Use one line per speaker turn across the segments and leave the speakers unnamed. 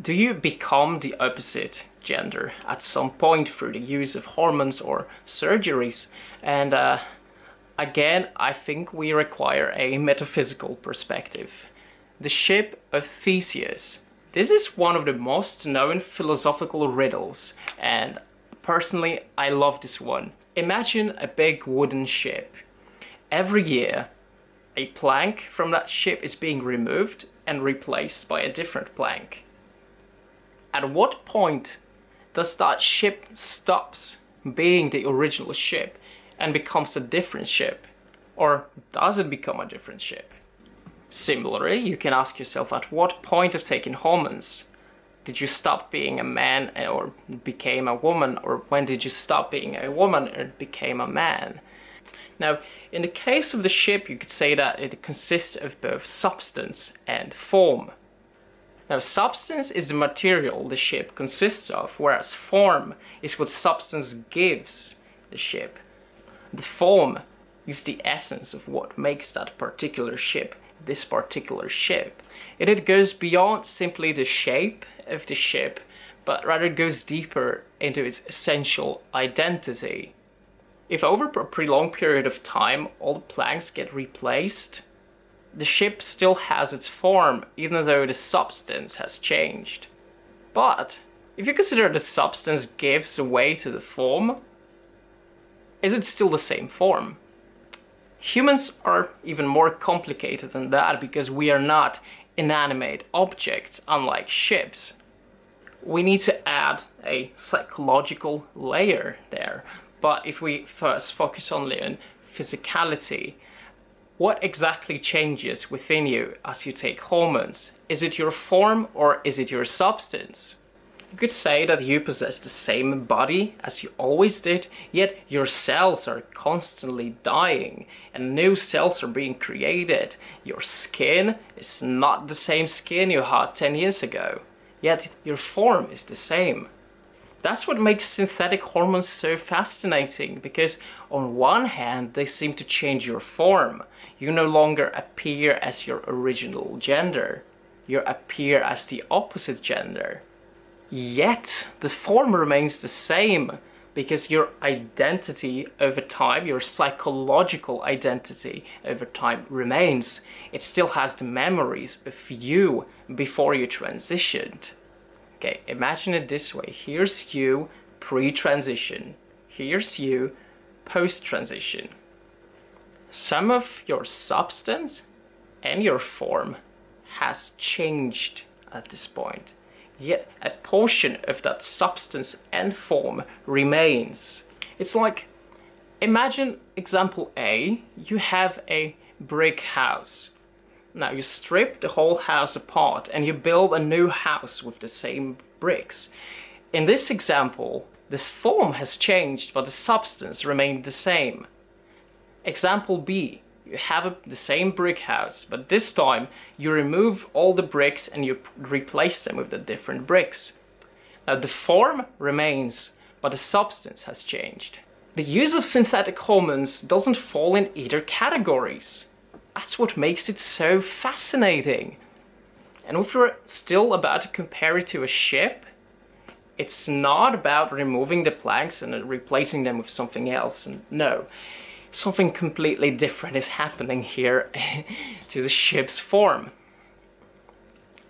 Do you become the opposite gender at some point through the use of hormones or surgeries? And again, I think we require a metaphysical perspective. The Ship of Theseus. This is one of the most known philosophical riddles, and personally, I love this one. Imagine a big wooden ship. Every year, a plank from that ship is being removed and replaced by a different plank. At what point does that ship stops being the original ship and becomes a different ship? Or does it become a different ship? Similarly, you can ask yourself, at what point of taking hormones did you stop being a man or became a woman? Or when did you stop being a woman and became a man? Now, in the case of the ship, you could say that it consists of both substance and form. Now, substance is the material the ship consists of, whereas form is what substance gives the ship. The form is the essence of what makes that particular ship this particular ship. It goes beyond simply the shape of the ship, but rather goes deeper into its essential identity. If over a pretty long period of time all the planks get replaced, the ship still has its form, even though the substance has changed. But if you consider the substance gives way to the form, is it still the same form? Humans are even more complicated than that, because we are not inanimate objects, unlike ships. We need to add a psychological layer there. But if we first focus only on physicality, what exactly changes within you as you take hormones? Is it your form or is it your substance? You could say that you possess the same body as you always did, yet your cells are constantly dying and new cells are being created. Your skin is not the same skin you had 10 years ago, yet your form is the same. That's what makes synthetic hormones so fascinating, because on one hand they seem to change your form. You no longer appear as your original gender. You appear as the opposite gender. Yet the form remains the same, because your identity over time, your psychological identity over time remains. It still has the memories of you before you transitioned. Okay, imagine it this way. Here's you pre-transition. Here's you post-transition. Some of your substance and your form has changed at this point. Yet a portion of that substance and form remains. It's like, imagine example A, you have a brick house. Now you strip the whole house apart and you build a new house with the same bricks. In this example, this form has changed, but the substance remained the same. Example B, you have the same brick house, but this time you remove all the bricks and you replace them with the different bricks. Now the form remains, but the substance has changed. The use of synthetic hormones doesn't fall in either categories. That's what makes it so fascinating. And if we're still about to compare it to a ship, it's not about removing the planks and replacing them with something else. And no, something completely different is happening here to the ship's form.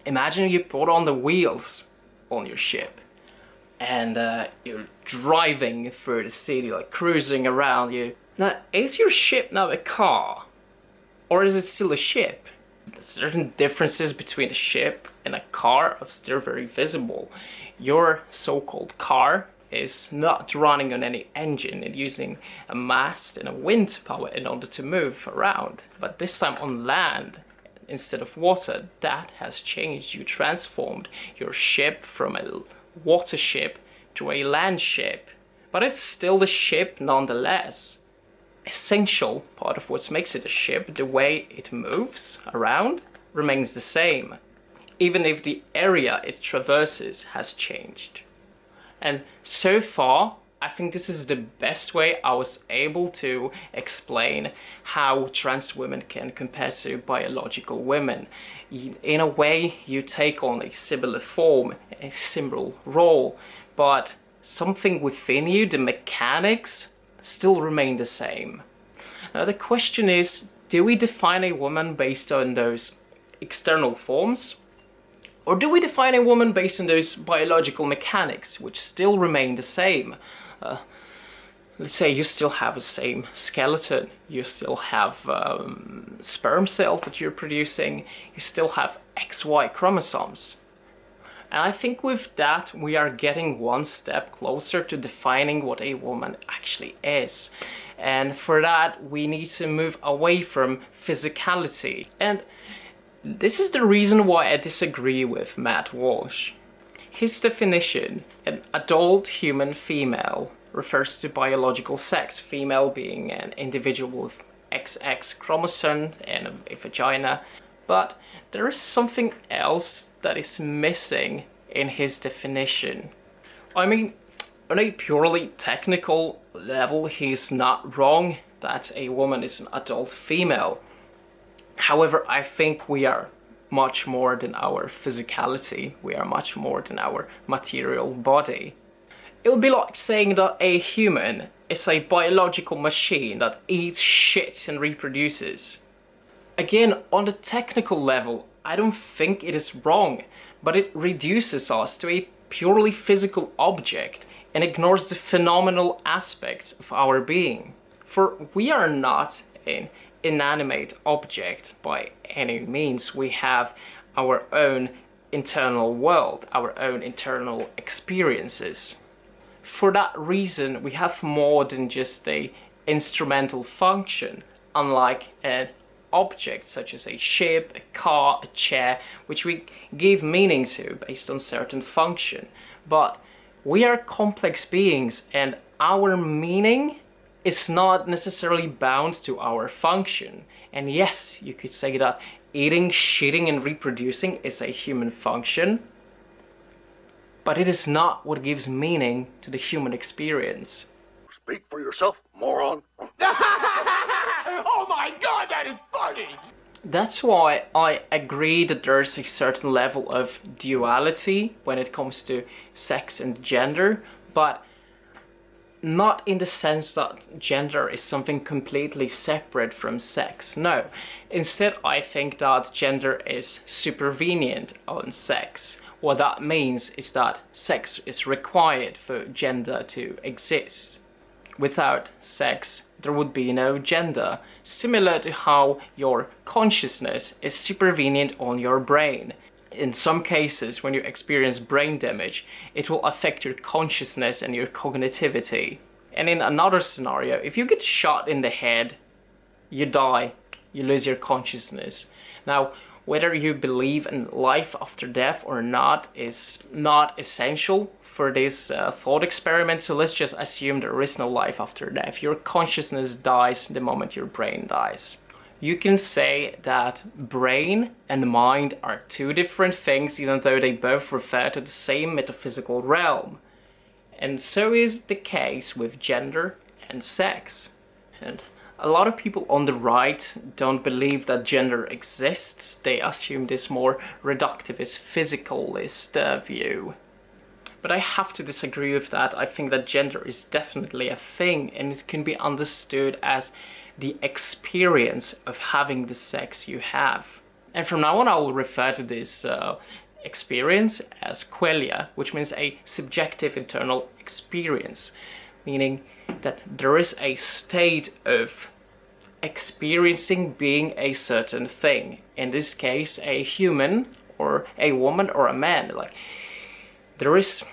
Imagine you put on the wheels on your ship and you're driving through the city, like cruising around you. Now, is your ship now a car? Or is it still a ship? Certain differences between a ship and a car are still very visible. Your so-called car is not running on any engine and using a mast and a wind power in order to move around. But this time on land instead of water, that has changed. You transformed your ship from a water ship to a land ship. But it's still the ship nonetheless. Essential part of what makes it a ship, the way it moves around, remains the same, even if the area it traverses has changed. And so far, I think this is the best way I was able to explain how trans women can compare to biological women. In a way, you take on a similar form, a similar role, but something within you, the mechanics, still remain the same. Now the question is, do we define a woman based on those external forms? Or do we define a woman based on those biological mechanics, which still remain the same? Let's say you still have the same skeleton, you still have sperm cells that you're producing, you still have XY chromosomes. And I think with that we are getting one step closer to defining what a woman actually is. And for that we need to move away from physicality. And this is the reason why I disagree with Matt Walsh. His definition, an adult human female, refers to biological sex, female being an individual with XX chromosome and a vagina. But there is something else that is missing in his definition. I mean, on a purely technical level, he's not wrong that a woman is an adult female. However, I think we are much more than our physicality, we are much more than our material body. It would be like saying that a human is a biological machine that eats shit and reproduces. Again, on the technical level, I don't think it is wrong, but it reduces us to a purely physical object and ignores the phenomenal aspects of our being. For we are not an inanimate object by any means. We have our own internal world, our own internal experiences. For that reason, we have more than just a instrumental function, unlike an object such as a ship, a car, a chair, which we give meaning to based on certain function. But we are complex beings, and our meaning is not necessarily bound to our function. And yes, you could say that eating, shitting, and reproducing is a human function, but it is not what gives meaning to the human experience.
Speak for yourself, moron. Oh my god, that is funny!
That's why I agree that there's a certain level of duality when it comes to sex and gender, but not in the sense that gender is something completely separate from sex. No. Instead, I think that gender is supervenient on sex. What that means is that sex is required for gender to exist. Without sex, there would be no gender, similar to how your consciousness is supervenient on your brain. In some cases, when you experience brain damage, it will affect your consciousness and your cognitivity. And in another scenario, if you get shot in the head, you die, you lose your consciousness. Now, whether you believe in life after death or not is not essential for this thought experiment, so let's just assume there is no life after death. Your consciousness dies the moment your brain dies. You can say that brain and mind are two different things, even though they both refer to the same metaphysical realm. And so is the case with gender and sex. And a lot of people on the right don't believe that gender exists. They assume this more reductivist, physicalist view. But I have to disagree with that. I think that gender is definitely a thing, and it can be understood as the experience of having the sex you have. And from now on I will refer to this experience as qualia, which means a subjective internal experience, meaning that there is a state of experiencing being a certain thing. In this case, a human or a woman or a man. Like there is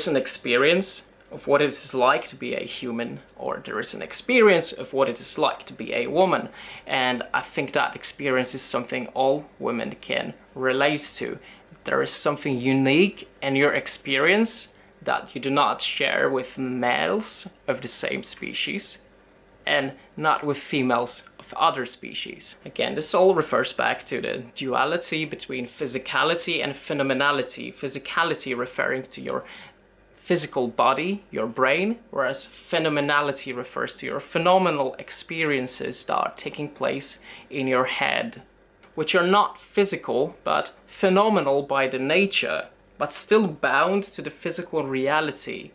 an experience of what it is like to be a human, or there is an experience of what it is like to be a woman. And I think that experience is something all women can relate to. There is something unique in your experience that you do not share with males of the same species, and not with females of other species. Again, this all refers back to the duality between physicality and phenomenality. Physicality referring to your physical body, your brain, whereas phenomenality refers to your phenomenal experiences that are taking place in your head, which are not physical but phenomenal by the nature, but still bound to the physical reality.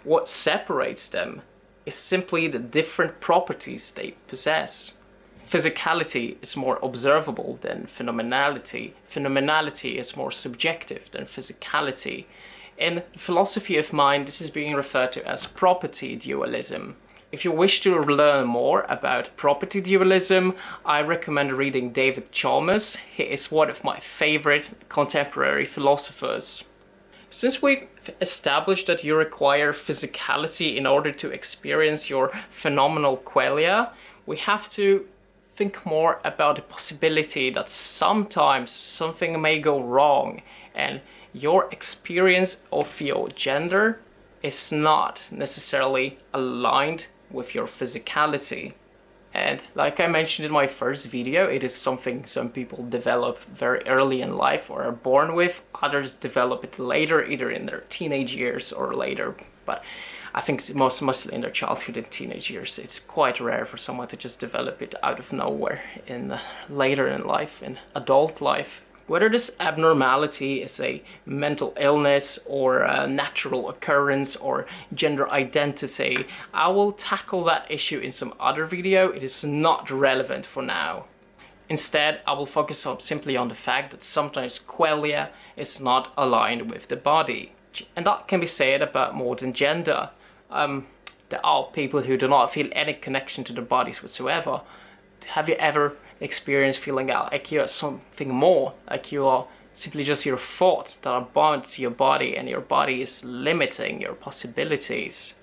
What separates them is simply the different properties they possess. Physicality is more observable than phenomenality. Phenomenality is more subjective than physicality. In philosophy of mind, this is being referred to as property dualism. If you wish to learn more about property dualism, I recommend reading David Chalmers. He is one of my favorite contemporary philosophers. Since we've established that you require physicality in order to experience your phenomenal qualia, we have to think more about the possibility that sometimes something may go wrong and your experience of your gender is not necessarily aligned with your physicality. And like I mentioned in my first video, it is something some people develop very early in life or are born with. Others develop it later, either in their teenage years or later. But I think mostly in their childhood and teenage years. It's quite rare for someone to just develop it out of nowhere later in life, in adult life. Whether this abnormality is a mental illness or a natural occurrence or gender identity, I will tackle that issue in some other video. It is not relevant for now. Instead, I will focus simply on the fact that sometimes qualia is not aligned with the body. And that can be said about more than gender. There are people who do not feel any connection to their bodies whatsoever. Have you ever experienced feeling like you're something more, like you are simply just your thoughts that are bound to your body and your body is limiting your possibilities?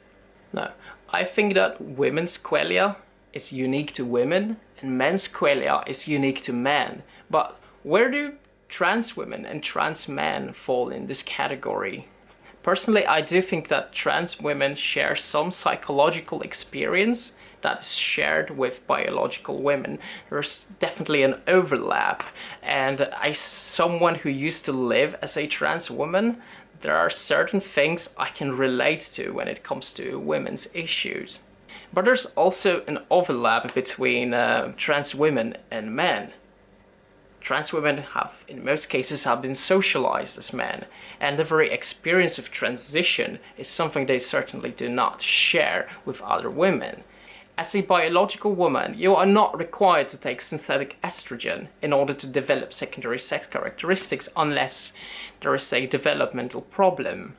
No, I think that women's qualia is unique to women and men's qualia is unique to men. But where do trans women and trans men fall in this category? Personally, I do think that trans women share some psychological experience that is shared with biological women. There's definitely an overlap, and as someone who used to live as a trans woman, there are certain things I can relate to when it comes to women's issues. But there's also an overlap between trans women and men. Trans women have, in most cases, been socialized as men, and the very experience of transition is something they certainly do not share with other women. As a biological woman, you are not required to take synthetic estrogen in order to develop secondary sex characteristics unless there is a developmental problem.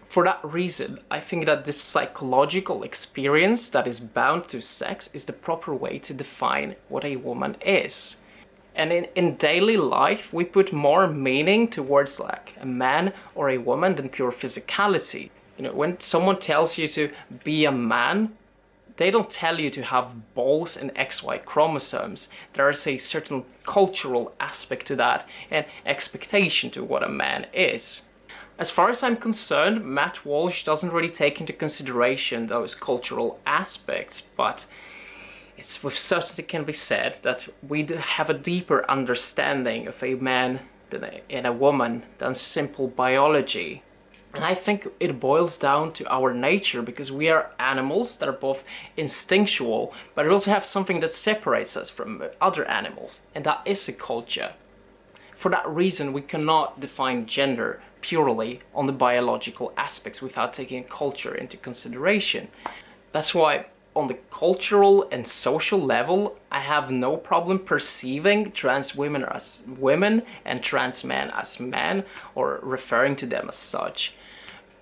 For that reason, I think that this psychological experience that is bound to sex is the proper way to define what a woman is. And in daily life, we put more meaning towards like a man or a woman than pure physicality. You know, when someone tells you to be a man, they don't tell you to have balls and XY chromosomes. There is a certain cultural aspect to that and expectation to what a man is. As far as I'm concerned, Matt Walsh doesn't really take into consideration those cultural aspects, but it's with certainty can be said that we do have a deeper understanding of a man and a woman than simple biology. And I think it boils down to our nature, because we are animals that are both instinctual, but we also have something that separates us from other animals, and that is a culture. For that reason, we cannot define gender purely on the biological aspects without taking culture into consideration. That's why on the cultural and social level, I have no problem perceiving trans women as women and trans men as men, or referring to them as such.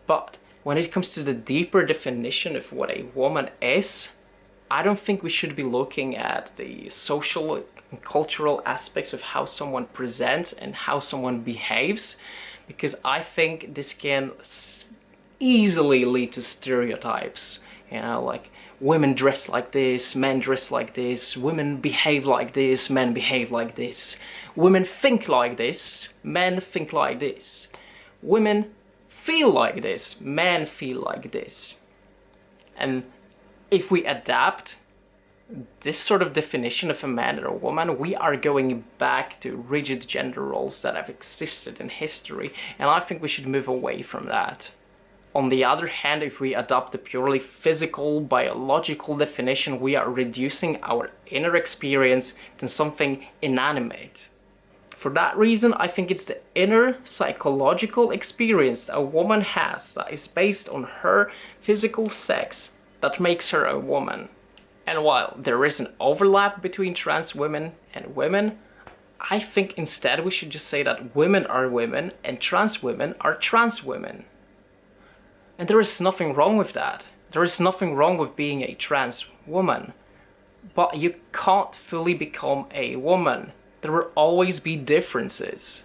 But when it comes to the deeper definition of what a woman is, I don't think we should be looking at the social and cultural aspects of how someone presents and how someone behaves, because I think this can easily lead to stereotypes. You know, like women dress like this, men dress like this, women behave like this, men behave like this. Women think like this, men think like this. Women feel like this, men feel like this. And if we adapt this sort of definition of a man or a woman, we are going back to rigid gender roles that have existed in history, and I think we should move away from that. On the other hand, if we adopt the purely physical, biological definition, we are reducing our inner experience to something inanimate. For that reason, I think it's the inner psychological experience that a woman has that is based on her physical sex that makes her a woman. And while there is an overlap between trans women and women, I think instead we should just say that women are women and trans women are trans women. And there is nothing wrong with that. There is nothing wrong with being a trans woman. But you can't fully become a woman. There will always be differences.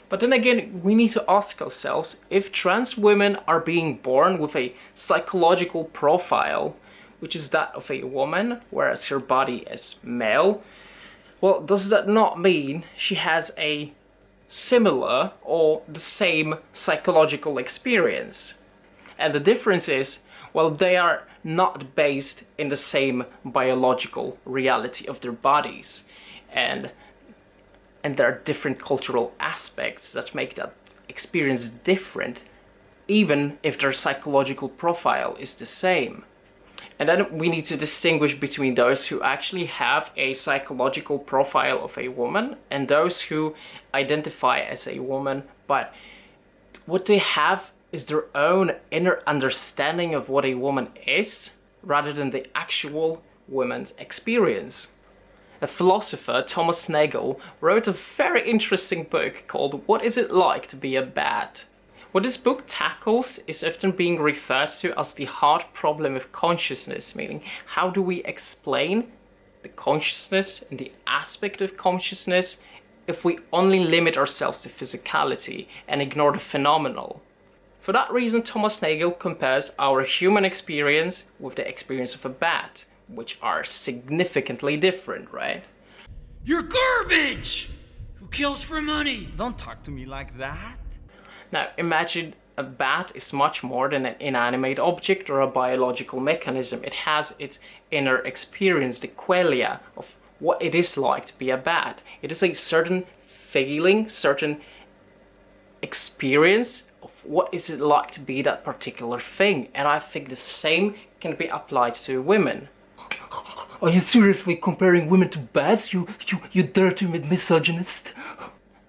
But then again, we need to ask ourselves, if trans women are being born with a psychological profile, which is that of a woman, whereas her body is male, well, does that not mean she has a similar or the same psychological experience? And the difference is, well, they are not based in the same biological reality of their bodies. And there are different cultural aspects that make that experience different, even if their psychological profile is the same. And then we need to distinguish between those who actually have a psychological profile of a woman and those who identify as a woman, but what they have is their own inner understanding of what a woman is, rather than the actual woman's experience. A philosopher, Thoman Nagel, wrote a very interesting book called What Is It Like to Be a Bat? What this book tackles is often being referred to as the hard problem of consciousness, meaning how do we explain the consciousness and the aspect of consciousness if we only limit ourselves to physicality and ignore the phenomenal. For that reason, Thoman Nagel compares our human experience with the experience of a bat, which are significantly different, right?
You're garbage! Who kills for money?
Don't talk to me like that.
Now, imagine a bat is much more than an inanimate object or a biological mechanism. It has its inner experience, the qualia of what it is like to be a bat. It is a certain feeling, certain experience of what is it like to be that particular thing. And I think the same can be applied to women.
Are you seriously comparing women to bats, you dirty misogynist?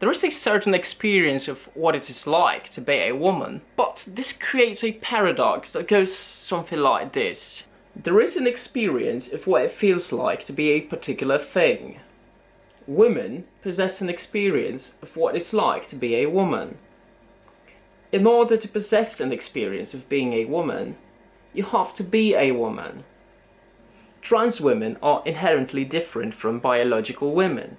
There is a certain experience of what it is like to be a woman, but this creates a paradox that goes something like this. There is an experience of what it feels like to be a particular thing. Women possess an experience of what it's like to be a woman. In order to possess an experience of being a woman, you have to be a woman. Trans women are inherently different from biological women.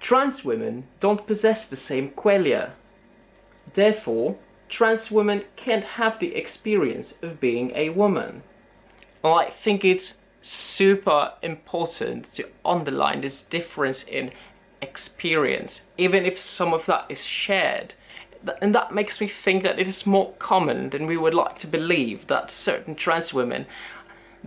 Trans women don't possess the same qualia. Therefore, trans women can't have the experience of being a woman. I think it's super important to underline this difference in experience, even if some of that is shared. And that makes me think that it is more common than we would like to believe that certain trans women,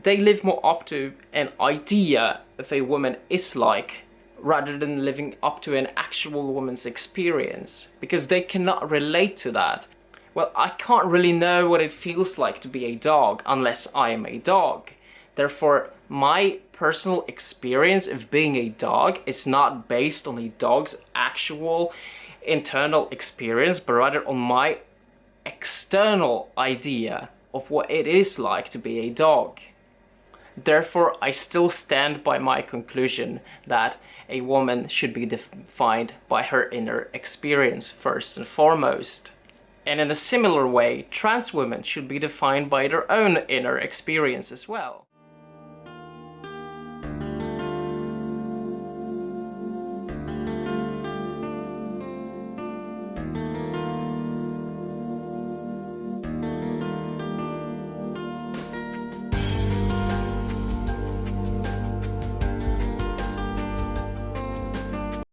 they live more up to an idea of a woman is like, rather than living up to an actual woman's experience, because they cannot relate to that. Well, I can't really know what it feels like to be a dog unless I am a dog. Therefore, my personal experience of being a dog is not based on a dog's actual internal experience, but rather on my external idea of what it is like to be a dog. Therefore, I still stand by my conclusion that a woman should be defined by her inner experience first and foremost. And in a similar way, trans women should be defined by their own inner experience as well.